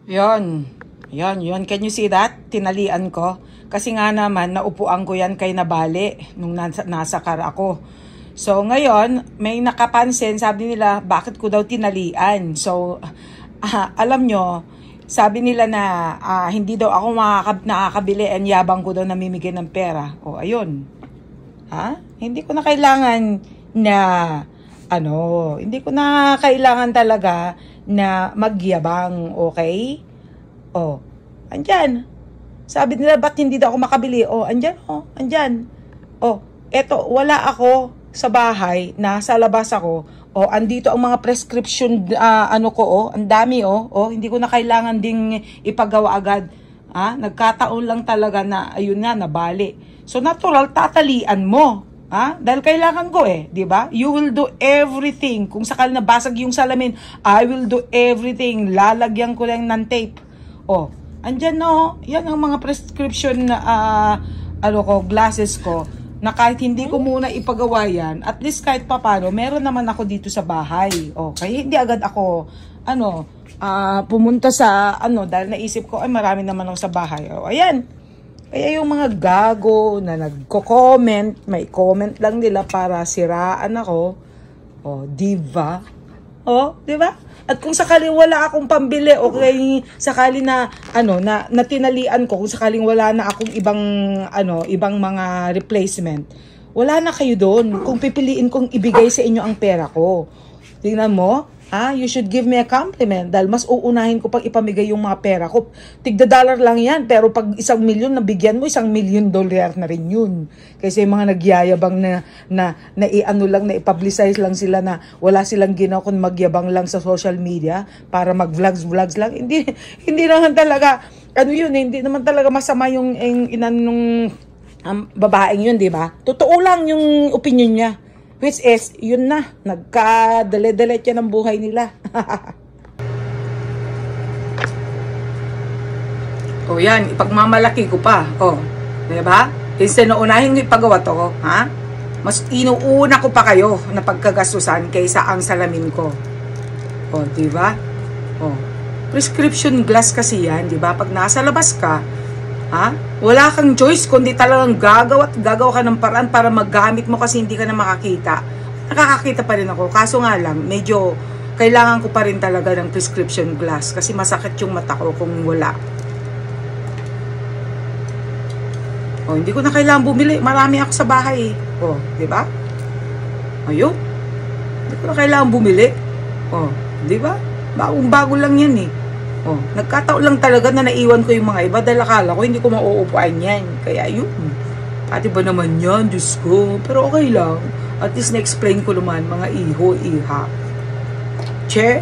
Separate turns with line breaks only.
Yon. Yon. Can you see that? Tinalian ko. Kasi nga naman, naupuan ko yan kay Nabali nung nasa car ako. So, ngayon, may nakapansin, sabi nila, bakit ko daw tinalian? So, alam nyo, sabi nila na hindi daw ako nakakabili and yabang ko daw namimigay ng pera. O, ayun. Hindi ko na kailangan na, hindi ko na kailangan talaga na magyabang, okay? O, andyan. Sabi nila, ba't hindi daw ako makabili? O, andyan, andyan. O, eto, wala ako sa bahay, nasa labas ako. O, andito ang mga prescription, ang dami, hindi ko na kailangan ding ipagawa agad. Nagkataon lang talaga na, ayun nga, nabali. So, natural, tatalian mo. Dahil kailangan ko di ba? You will do everything. Kung sakali nabasag yung salamin, I will do everything. Lalagyan ko lang ng tape. O, andyan yan ang mga prescription na, glasses ko, na kahit hindi ko muna ipagawa yan, at least kahit papano, meron naman ako dito sa bahay. Okay, hindi agad ako, pumunta sa, dahil naisip ko, ay marami naman ako sa bahay. Ayan. Kaya yung mga gago na nagko-comment, may comment lang nila para siraan ako. Diva. Diba? At kung sakaling wala akong pambili, okay, sakali na, na tinalian ko, kung sakaling wala na akong ibang mga replacement, wala na kayo doon. Kung pipiliin kong ibigay sa inyo ang pera ko. Tingnan mo, you should give me a compliment dahil mas uunahin ko pag ipamigay yung mga pera ko. $1 lang yan, pero pag 1 milyon nabigyan mo, $1 million na rin yun. Kasi yung mga nagyayabang na i-publicize lang sila na wala silang ginawa kung magyabang lang sa social media para mag-vlogs lang. Hindi naman talaga, hindi naman talaga masama yung inanong babaeng yun, di ba? Totoo lang yung opinion niya. Which is, yun na, nagka-dele-delete yan ang buhay nila. Yan, ipagmamalaki ko pa. Diba? Instead na unahin ko ipagawa to, mas inuuna ko pa kayo na pagkagastusan kaysa ang salamin ko. Diba? Prescription glass kasi yan, diba? Pag nasa labas ka, wala kang choice kundi talagang gagawa ka ng paraan para maggamit mo kasi hindi ka na makakita. Nakakakita pa rin ako. Kaso nga lang, medyo kailangan ko pa rin talaga ng prescription glass kasi masakit yung mata ko kung wala. Hindi ko na kailangan bumili. Marami ako sa bahay. Di ba? Ayun. Hindi ko na kailangan bumili. Di ba? Bagong-bago lang yan nagkataon lang talaga na naiwan ko yung mga iba dahil akala ko hindi ko mauupuan yan. Kaya yun. Pati ba naman yan, Diyos ko. Pero okay lang. At least na-explain ko naman mga iho, iha. Che?